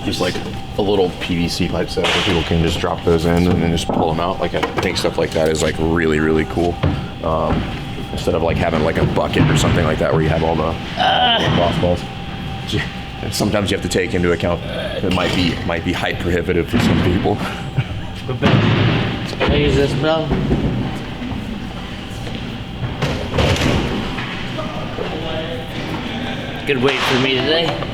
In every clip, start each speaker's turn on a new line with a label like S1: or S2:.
S1: just like a little PVC pipe set where people can just drop those in and then just pull them out. Like I think stuff like that is like really, really cool. Instead of like having like a bucket or something like that where you have all the golf balls. Sometimes you have to take into account it might be height prohibitive for some people.
S2: Can I use this, Bill? Good weight for me today.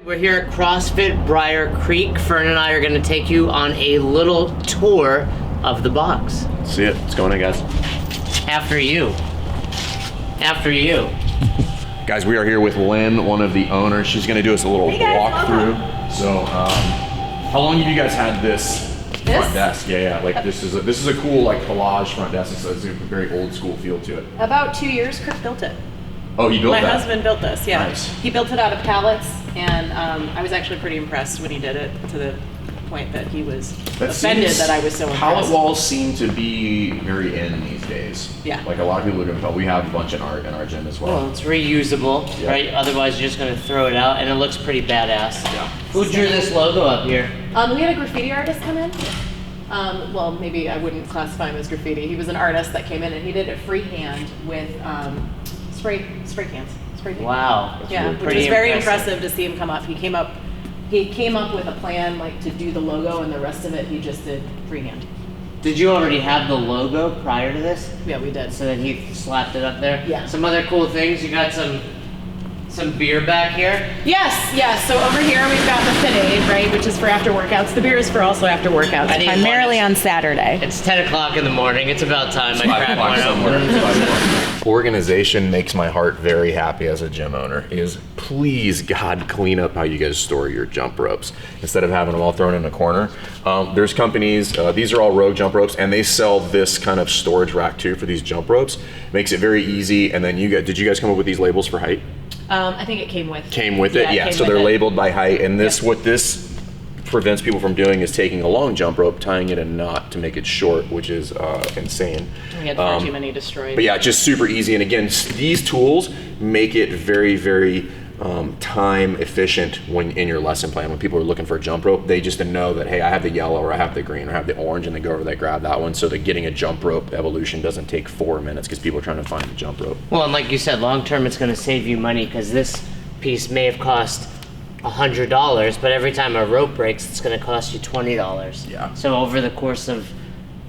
S2: We're here at CrossFit Briar Creek. Fern and I are going to take you on a little tour of the box.
S1: See it. What's going on, guys?
S2: After you. After you.
S1: Guys, we are here with Lynn, one of the owners. She's going to do us a little walkthrough. So, how long have you guys had this front desk? Yeah. Like this is a cool like collage front desk. It's a very old school feel to it.
S3: About 2 years, Kirk built it.
S1: Oh, you built
S3: My
S1: that?
S3: husband built this, yeah.
S1: Nice.
S3: He built it out of pallets, and I was actually pretty impressed when he did it, to the point that he was offended that I was so impressed.
S1: Pallet walls seem to be very in these days.
S3: Yeah.
S1: Like a lot of people are going to we have a bunch in our gym as well.
S2: Well, it's reusable,
S1: Yeah.
S2: right? Otherwise, you're just going to throw it out, and it looks pretty badass.
S1: Yeah.
S2: Who drew this logo up here?
S3: We had a graffiti artist come in. Well, maybe I wouldn't classify him as graffiti. He was an artist that came in, and he did it freehand with spray cans. Spray can.
S2: Wow.
S3: Yeah, which was very impressive to see him come up. He came up with a plan like to do the logo, and the rest of it he just did freehand.
S2: Did you already have the logo prior to this?
S3: Yeah, we did.
S2: So then he slapped it up there?
S3: Yeah.
S2: Some other cool things. You got some beer back here?
S3: Yes. So over here we've got the Fit-Aid, right, which is for after workouts. The beer is for also after workouts,
S2: I need
S3: primarily
S2: one.
S3: on Saturday.
S2: It's 10 o'clock in the morning. It's about time I grab one up.
S1: Organization makes my heart very happy as a gym owner. Is please God clean up how you guys store your jump ropes instead of having them all thrown in a corner. There's companies, these are all Rogue jump ropes, and they sell this kind of storage rack too for these jump ropes. Makes it very easy. And then did you guys come up with these labels for height?
S3: I think it came with.
S1: Came with it, yeah. So they're labeled by height, and what this prevents people from doing is taking a long jump rope, tying it in a knot to make it short, which is insane.
S3: We had far too many destroyed.
S1: But yeah, just super easy. And again, these tools make it very, very time efficient when in your lesson plan. When people are looking for a jump rope, they just know that, hey, I have the yellow or I have the green or I have the orange, and they go over there, grab that one, so that getting a jump rope evolution doesn't take 4 minutes because people are trying to find the jump rope.
S2: Well, and like you said, long term it's going to save you money because this piece may have cost $100, but every time a rope breaks, it's going to cost you $20.
S1: Yeah.
S2: So over the course of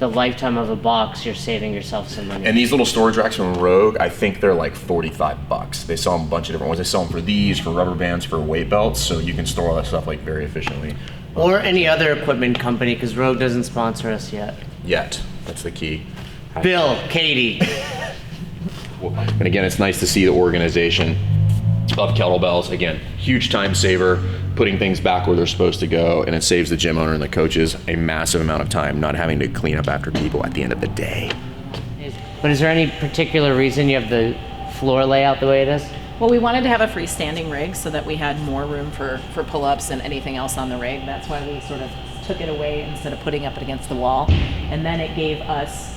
S2: the lifetime of a box, you're saving yourself some money.
S1: And these little storage racks from Rogue, I think they're like $45. They sell them a bunch of different ones. They sell them for these, for rubber bands, for weight belts, so you can store all that stuff like very efficiently.
S2: Or any other equipment company, because Rogue doesn't sponsor us yet.
S1: Yet, that's the key.
S2: Bill, Katie.
S1: And again, it's nice to see the organization of kettlebells. Again, huge time saver, putting things back where they're supposed to go, and it saves the gym owner and the coaches a massive amount of time not having to clean up after people at the end of the day.
S2: But is there any particular reason you have the floor layout the way it is?
S3: Well, we wanted to have a freestanding rig so that we had more room for pull-ups and anything else on the rig. That's why we sort of took it away instead of putting up it against the wall. And then it gave us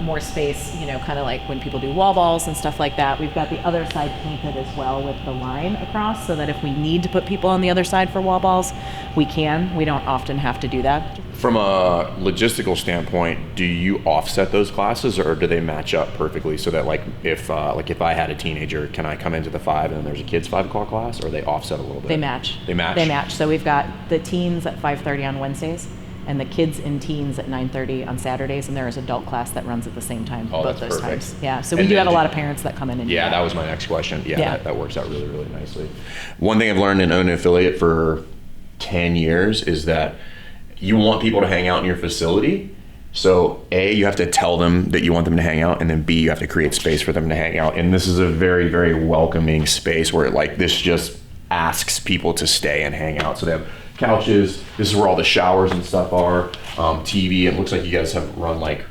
S3: more space, kind of like when people do wall balls and stuff like that. We've got the other side painted as well with the line across, so that if we need to put people on the other side for wall balls, we can. We don't often have to do that.
S1: From a logistical standpoint, do you offset those classes, or do they match up perfectly so that if I had a teenager, can I come into the 5 and then there's a kids 5 o'clock class, or they offset a little bit?
S3: They match.
S1: They match?
S3: They match. So we've got the teens at 5:30 on Wednesdays, and the kids and teens at 9:30 on Saturdays, and there is adult class that runs at the same time both
S1: that's
S3: those
S1: perfect.
S3: times. Yeah, so we
S1: And
S3: do
S1: then
S3: have a lot of parents that come in and do
S1: Yeah, that was my next question. Yeah,
S3: Yeah.
S1: That works out really, really nicely. One thing I've learned in owning an affiliate for 10 years is that you want people to hang out in your facility. So A, you have to tell them that you want them to hang out, and then B, you have to create space for them to hang out. And this is a very, very welcoming space where this just asks people to stay and hang out. So they have couches. This is where all the showers and stuff are. TV. It looks like you guys have run like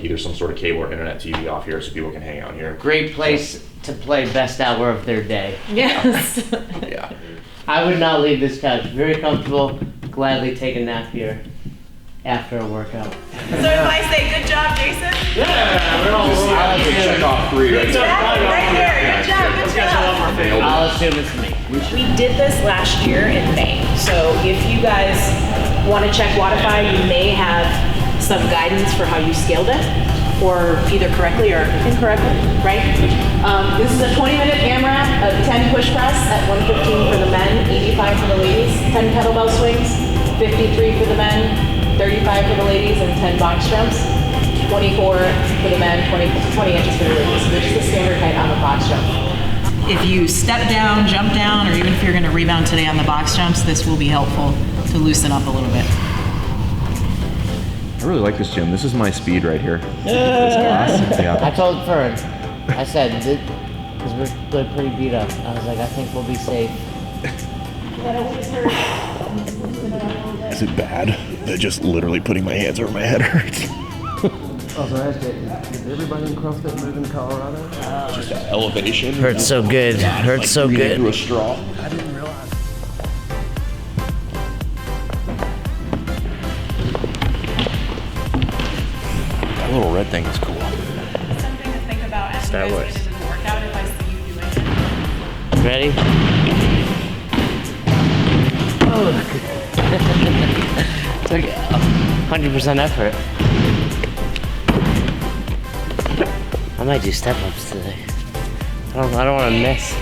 S1: either some sort of cable or internet TV off here, so people can hang out here.
S2: Great place to play best hour of their day.
S3: Yes.
S1: Yeah.
S2: I would not leave this couch. Very comfortable. gladly take a nap here after a workout.
S3: So if I say good job, Jason?
S1: Check off 3 right there.
S3: Right here. Good job. Good job.
S2: I'll assume it's me.
S3: We did this last year in May. So if you guys want to check Wodify, you may have some guidance for how you scaled it, or either correctly or incorrectly, right? This is a 20-minute AMRAP, a 10 push press at 115 for the men, 85 for the ladies, 10 kettlebell swings, 53 for the men, 35 for the ladies, and 10 box jumps, 24 for the men, 20 inches for the ladies. So there's the standard height on the box jump. If you step down, jump down, or even if you're going to rebound today on the box jumps, this will be helpful to loosen up a little bit.
S1: I really like this gym. This is my speed right here. This class.
S2: I
S1: Yeah.
S2: told Fern, I said, because we're pretty beat up. I was like, I think we'll be safe.
S1: Is it bad that just literally putting my hands over my head hurts?
S4: Also, is everybody in CrossFit move in Colorado?
S1: Just that elevation.
S2: Hurts so good. Hurts so
S1: breathing
S2: good.
S1: through a straw.
S4: I didn't realize.
S1: That little red thing is cool.
S3: Something to think about as
S2: Star
S3: you guys
S2: Wars.
S3: get into the workout if I see you doing it.
S2: Ready? Oh, took 100% effort. I might do step-ups today. I don't want to miss.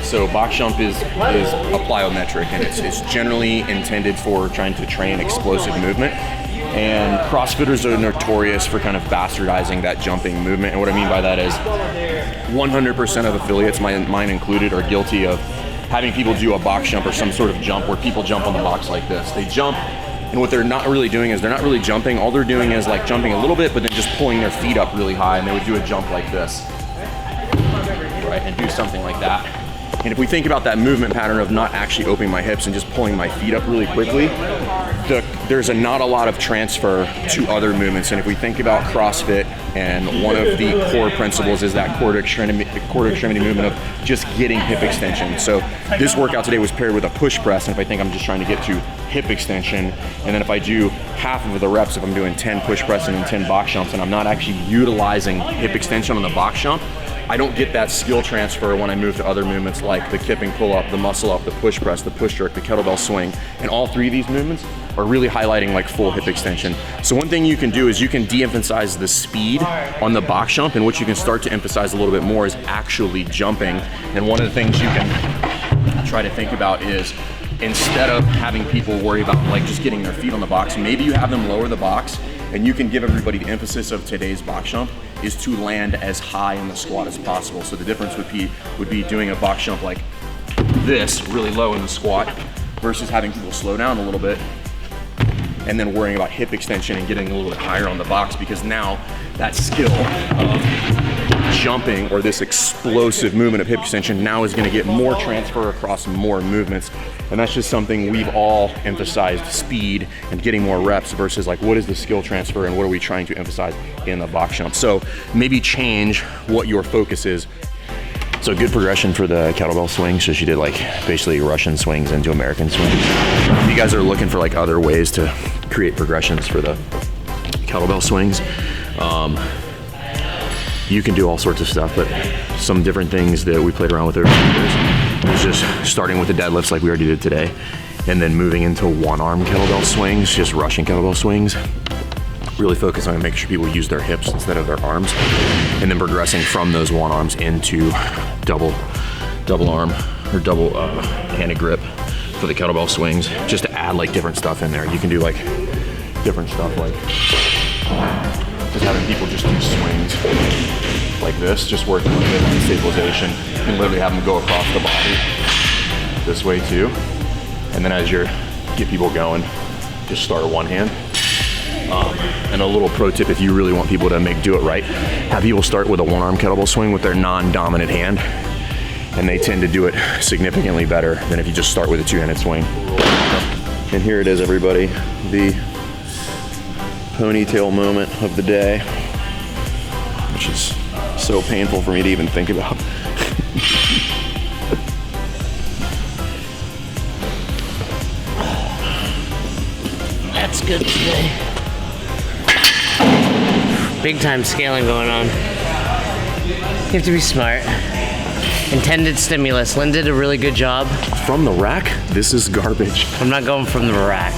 S1: So box jump is a plyometric, and it's generally intended for trying to train explosive movement. And CrossFitters are notorious for kind of bastardizing that jumping movement. And what I mean by that is 100% of affiliates, mine included, are guilty of having people do a box jump or some sort of jump where people jump on the box like this. They jump, and what they're not really doing is they're not really jumping. All they're doing is like jumping a little bit, but then just pulling their feet up really high, and they would do a jump like this, right, and do something like that. And if we think about that movement pattern of not actually opening my hips and just pulling my feet up really quickly, there's not a lot of transfer to other movements. And if we think about CrossFit, and one of the core principles is that core to extremity movement of just getting hip extension. So this workout today was paired with a push press, and if I think I'm just trying to get to hip extension, and then if I do half of the reps, if I'm doing 10 push press and then 10 box jumps, and I'm not actually utilizing hip extension on the box jump, I don't get that skill transfer when I move to other movements like the kipping pull-up, the muscle-up, the push press, the push jerk, the kettlebell swing. And all three of these movements are really highlighting like full hip extension. So one thing you can do is you can de-emphasize the speed on the box jump, and what you can start to emphasize a little bit more is actually jumping. And one of the things you can try to think about is, instead of having people worry about like just getting their feet on the box, maybe you have them lower the box, and you can give everybody the emphasis of today's box jump is to land as high in the squat as possible. So the difference would be doing a box jump like this, really low in the squat, versus having people slow down a little bit and then worrying about hip extension and getting a little bit higher on the box, because now that skill of jumping or this explosive movement of hip extension now is going to get more transfer across more movements. And that's just something we've all emphasized, speed and getting more reps versus like what is the skill transfer and what are we trying to emphasize in the box jump. So maybe change what your focus is. So good progression for the kettlebell swings. So she did like basically Russian swings into American swings. If you guys are looking for like other ways to create progressions for the kettlebell swings, you can do all sorts of stuff, but some different things that we played around with over the years is just starting with the deadlifts like we already did today, and then moving into one-arm kettlebell swings, just Russian kettlebell swings. Really focus on making sure people use their hips instead of their arms, and then progressing from those one arms into double arm or double handed grip for the kettlebell swings, just to add like different stuff in there. You can do like different stuff like just having people just do swings like this, just working with it on stabilization. You can literally have them go across the body this way too. And then as you get people going, just start one hand. And a little pro tip, if you really want people to do it right, have people start with a one-arm kettlebell swing with their non-dominant hand, and they tend to do it significantly better than if you just start with a two-handed swing. And here it is, everybody, the ponytail moment of the day, which is so painful for me to even think about.
S2: good today. Big time scaling going on. You have to be smart. Intended stimulus. Lynn did a really good job.
S1: From the rack, this is garbage.
S2: I'm not going from the rack,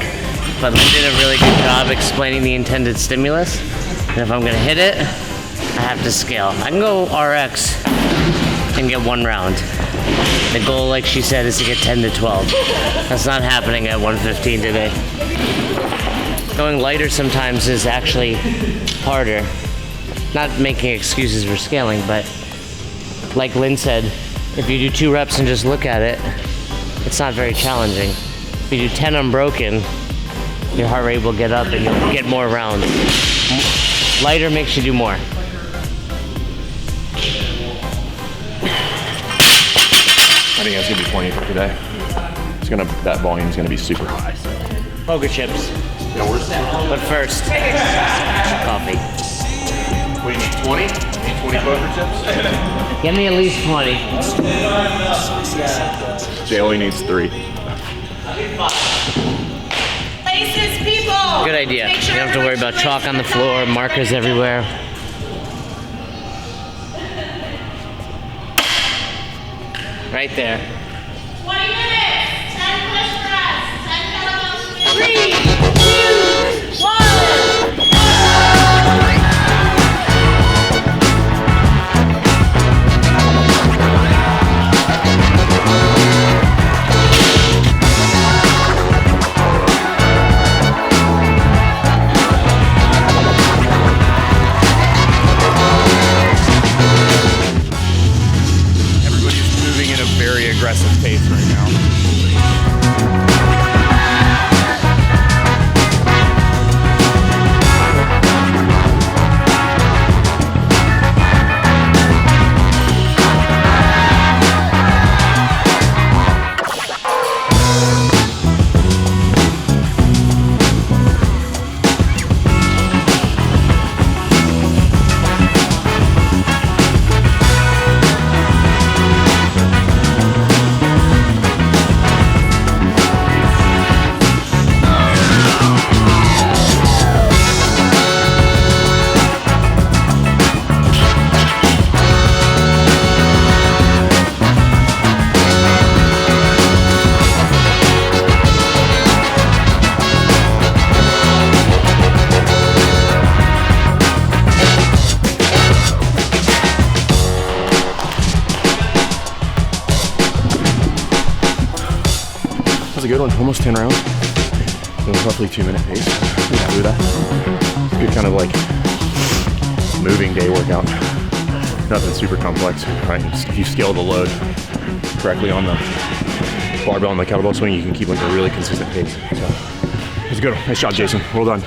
S2: but Lynn did a really good job explaining the intended stimulus. And if I'm gonna hit it, I have to scale. I can go RX and get 1 round. The goal, like she said, is to get 10 to 12. That's not happening at 115 today. Going lighter sometimes is actually harder. Not making excuses for scaling, but like Lynn said, if you do 2 reps and just look at it, it's not very challenging. If you do 10 unbroken, your heart rate will get up and you'll get more rounds. Lighter makes you do more.
S1: I think that's gonna be plenty for today. That volume's gonna be super high. So.
S2: Poker chips. But first, coffee.
S1: What do you need, 20? You need 20 poker chips?
S2: Give me at least 20.
S1: Jay only needs 3.
S3: Places, people.
S2: Good idea. You don't have to worry about chalk on the floor, markers everywhere. Right there.
S5: 20 minutes, 10 push press, 10 kettlebells.
S3: 3, 2, 1.
S1: Everybody's moving at a very aggressive pace right now. That was a good one, almost 10 rounds. It was roughly 2-minute pace. I'm happy with that. It's a good kind of like moving day workout. Nothing super complex. Right? If you scale the load correctly on the barbell and the kettlebell swing, you can keep like a really consistent pace. So it's good. Nice job, Jason. Well done.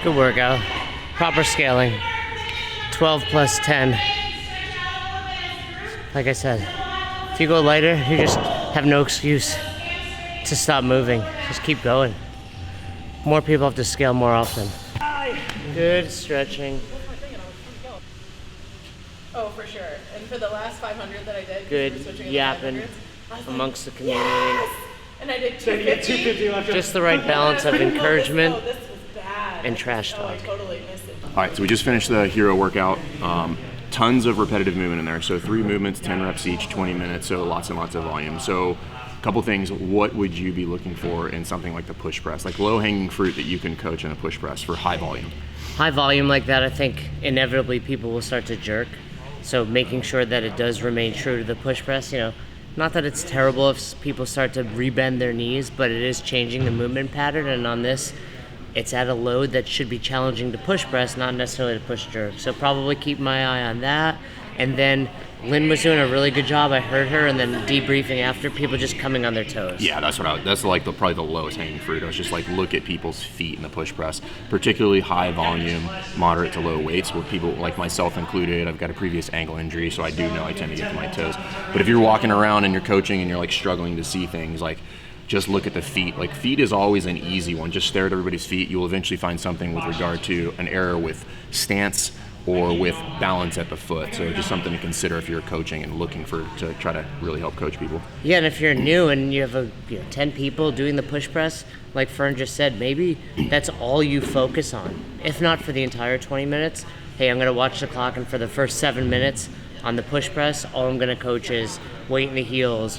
S2: Good workout. Proper scaling. 12 plus 10. Like I said, if you go lighter, you just have no excuse to stop moving. Just keep going. More people have to scale more often. Good stretching.
S3: Oh, for sure. And for the last 500 that I did,
S2: Good
S3: we were switching in the
S2: yapping
S3: 500s, I was like,
S2: amongst the community.
S3: yes! And I did 250.
S2: Just the right balance of encouragement
S3: Oh, this was bad.
S2: and trash
S3: Oh, I
S2: talk.
S3: totally missed it.
S1: All right, so we just finished the hero workout. Tons of repetitive movement in there. So 3 movements, 10 reps each, 20 minutes. So lots and lots of volume. So a couple things. What would you be looking for in something like the push press? Like low-hanging fruit that you can coach in a push press for high volume.
S2: High volume like that, I think inevitably people will start to jerk. So making sure that it does remain true to the push press, not that it's terrible if people start to rebend their knees, but it is changing the movement pattern. And on this, it's at a load that should be challenging to push press, not necessarily to push jerk. So probably keep my eye on that. And then Lynn was doing a really good job. I heard her, and then debriefing after, people just coming on their toes.
S1: Yeah, that's like probably the lowest hanging fruit. I was just like, look at people's feet in the push press, particularly high volume, moderate to low weights, where people like myself included, I've got a previous ankle injury, so I do know I tend to get to my toes. But if you're walking around and you're coaching and you're like struggling to see things, like just look at the feet. Like feet is always an easy one. Just stare at everybody's feet. You will eventually find something with regard to an error with stance or with balance at the foot. So just something to consider if you're coaching and looking to try to really help coach people.
S2: Yeah, and if you're new and you have 10 people doing the push press, like Fern just said, maybe that's all you focus on. If not for the entire 20 minutes, hey, I'm going to watch the clock, and for the first 7 minutes on the push press, all I'm going to coach is weight in the heels,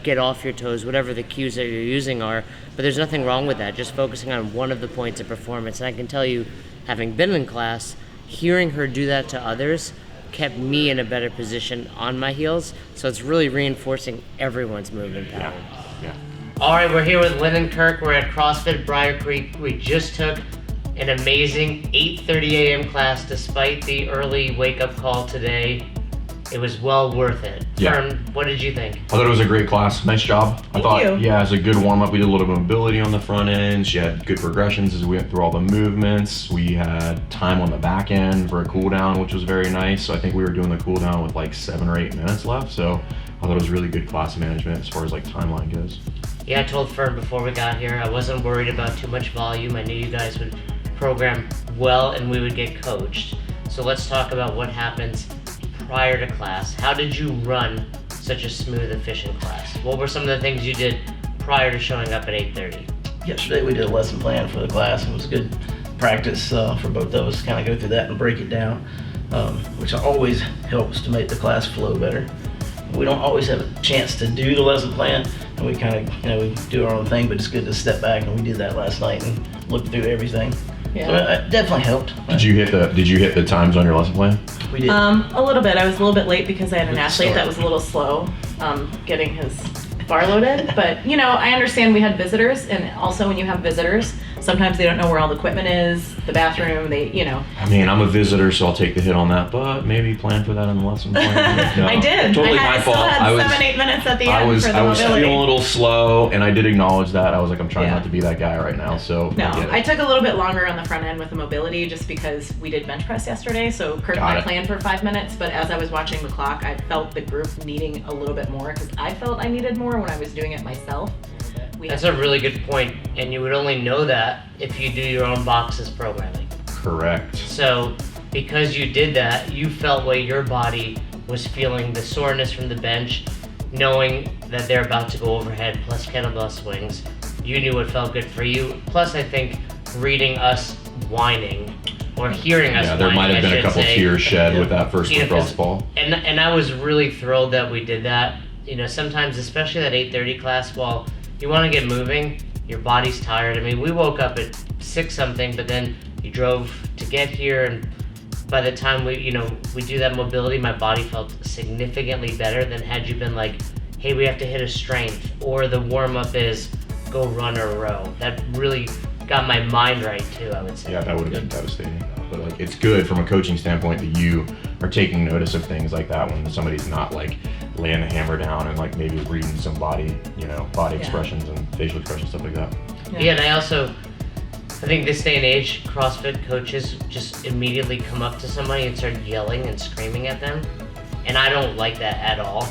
S2: get off your toes, whatever the cues that you're using are. But there's nothing wrong with that, just focusing on one of the points of performance. And I can tell you, having been in class, hearing her do that to others kept me in a better position on my heels. So it's really reinforcing everyone's movement pattern.
S1: Yeah.
S2: All right, we're here with Lynn and Kirk. We're at CrossFit Briar Creek. We just took an amazing 8:30 a.m. class despite the early wake-up call today. It was well worth it.
S1: Yeah.
S2: Fern, what did you think?
S1: I thought it was a great class. Nice job. I thought,
S3: you.
S1: yeah, it was a good warm up. We did a little bit of mobility on the front end. She had good progressions as we went through all the movements. We had time on the back end for a cool down, which was very nice. So I think we were doing the cool down with like 7 or 8 minutes left. So I thought it was really good class management as far as like timeline goes.
S2: Yeah, I told Fern before we got here I wasn't worried about too much volume. I knew you guys would program well and we would get coached. So let's talk about what happens prior to class. How did you run such a smooth, efficient class? What were some of the things you did prior to showing up at 8:30?
S6: Yesterday we did a lesson plan for the class. It was good practice for both of us to kind of go through that and break it down, which always helps to make the class flow better. We don't always have a chance to do the lesson plan, and we kind of, we do our own thing, but it's good to step back, and we did that last night and look through everything.
S3: Yeah.
S6: So it definitely helped.
S1: Did you hit the times on your lesson plan?
S6: We did.
S3: A little bit. I was a little bit late because I had an
S6: Good
S3: athlete
S6: start.
S3: that was a little slow getting his bar loaded. But, I understand we had visitors, and also when you have visitors, sometimes they don't know where all the equipment is, the bathroom,
S1: I mean, I'm a visitor, so I'll take the hit on that, but maybe plan for that in the lesson plan. No,
S3: I did.
S1: Totally
S3: I
S1: my
S3: still
S1: fault.
S3: had 7-8 minutes at the end
S1: I was
S3: for the
S1: feeling
S3: mobility.
S1: a little slow, and I did acknowledge that. I was like, I'm trying
S3: Yeah.
S1: not to be that guy right now, so
S3: No,
S1: I get it.
S3: I took a little bit longer on the front end with the mobility just because we did bench press yesterday. So Kurt and
S1: Got
S3: I
S1: it.
S3: planned for 5 minutes, but as I was watching the clock, I felt the group needing a little bit more because I felt I needed more when I was doing it myself.
S2: That's a really good point, and you would only know that if you do your own boxes programming.
S1: Correct.
S2: So, because you did that, you felt what your body was feeling, the soreness from the bench, knowing that they're about to go overhead plus kettlebell swings. You knew what felt good for you. Plus, I think reading us whining, or hearing us
S1: Yeah,
S2: whining,
S1: there might have
S2: I
S1: been a
S2: should
S1: couple
S2: say.
S1: tears shed with that first
S2: You know,
S1: lacrosse
S2: 'cause-
S1: ball.
S2: And I was really thrilled that we did that. Sometimes, especially that 8:30 class, while you want to get moving, your body's tired. I mean, we woke up at 6 something, but then you drove to get here, and by the time we do that mobility, my body felt significantly better than had you been like, hey, we have to hit a strength, or the warm-up is go run or row. That really got my mind right too, I would say.
S1: Yeah, that would have been devastating. But like, it's good from a coaching standpoint that you are taking notice of things like that when somebody's not like laying the hammer down and like maybe reading some body expressions and facial expressions, stuff like that.
S2: Yeah, and I think this day and age, CrossFit coaches just immediately come up to somebody and start yelling and screaming at them. And I don't like that at all.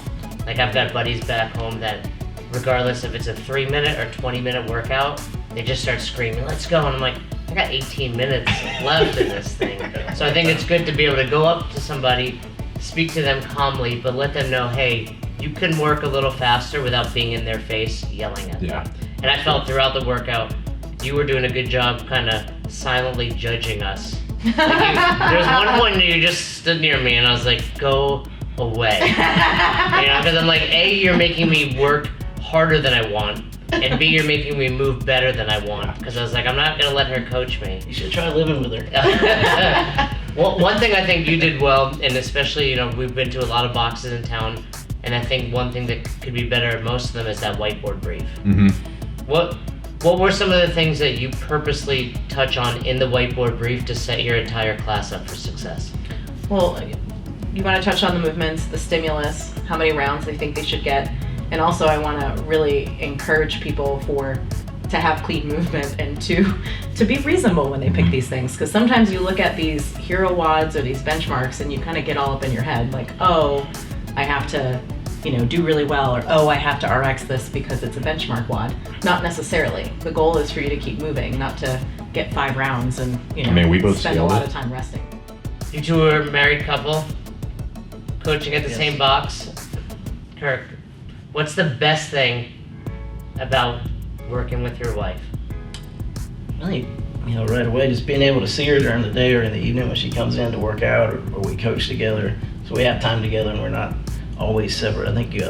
S2: Like, I've got buddies back home that, regardless if it's a 3-minute or 20-minute workout, they just start screaming, let's go. And I'm like, I got 18 minutes left in this thing. So I think it's good to be able to go up to somebody, speak to them calmly, but let them know, hey, you can work a little faster without being in their face yelling at them.
S1: Yeah.
S2: And I felt throughout the workout, you were doing a good job kind of silently judging us. Like there's one point where you just stood near me and I was like, go away. Because I'm like, A, you're making me work harder than I want, and B, you're making me move better than I want. Because I was like, I'm not going to let her coach me.
S6: You should try living with her.
S2: Well, one thing I think you did well, and especially, we've been to a lot of boxes in town, and I think one thing that could be better at most of them is that whiteboard brief.
S1: Mm-hmm.
S2: What were some of the things that you purposely touch on in the whiteboard brief to set your entire class up for success?
S3: Well, you want to touch on the movements, the stimulus, how many rounds they think they should get, and also I want to really encourage people to have clean movement and to be reasonable when they pick these things, because sometimes you look at these hero wads or these benchmarks and you kind of get all up in your head like, oh, I have to do really well, or oh, I have to RX this because it's a benchmark wad. Not necessarily. The goal is for you to keep moving, not to get 5 rounds and
S1: I mean, we both
S3: spend a
S1: scaled
S3: lot
S1: it.
S3: of time resting.
S2: You two are a married couple, coaching at the
S6: Yes.
S2: same box. Kirk, what's the best thing about working with your wife?
S6: I think, right away, just being able to see her during the day or in the evening when she comes in to work out or we coach together. So we have time together and we're not always separate. I think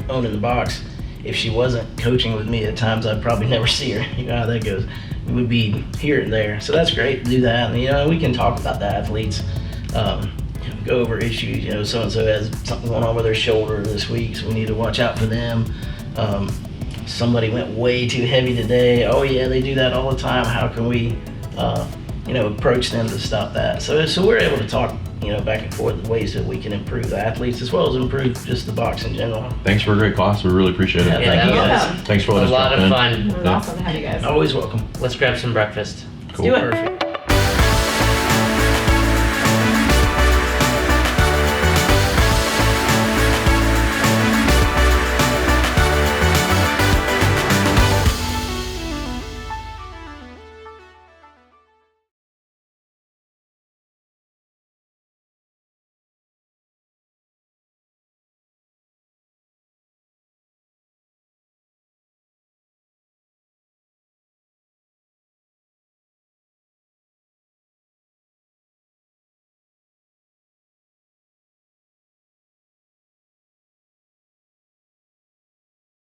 S6: owning the box, if she wasn't coaching with me at times, I'd probably never see her. You know how that goes. We would be here and there. So that's great to do that. And, we can talk about the athletes, go over issues. So-and-so has something going on with their shoulder this week, so we need to watch out for them. Somebody went way too heavy today. Oh yeah, they do that all the time. How can we, approach them to stop that? So we're able to talk, back and forth ways that we can improve the athletes as well as improve just the box in general.
S7: Thanks for a great class. We really appreciate it.
S6: Yeah,
S2: Yeah,
S6: thank you
S2: that
S6: guys.
S3: Welcome.
S7: Thanks for
S2: A
S7: letting us
S2: lot
S7: drop
S2: of
S7: in.
S2: fun.
S3: It was awesome to have you guys.
S6: Always welcome.
S2: Let's grab some breakfast.
S3: Let's do it.
S6: Perfect.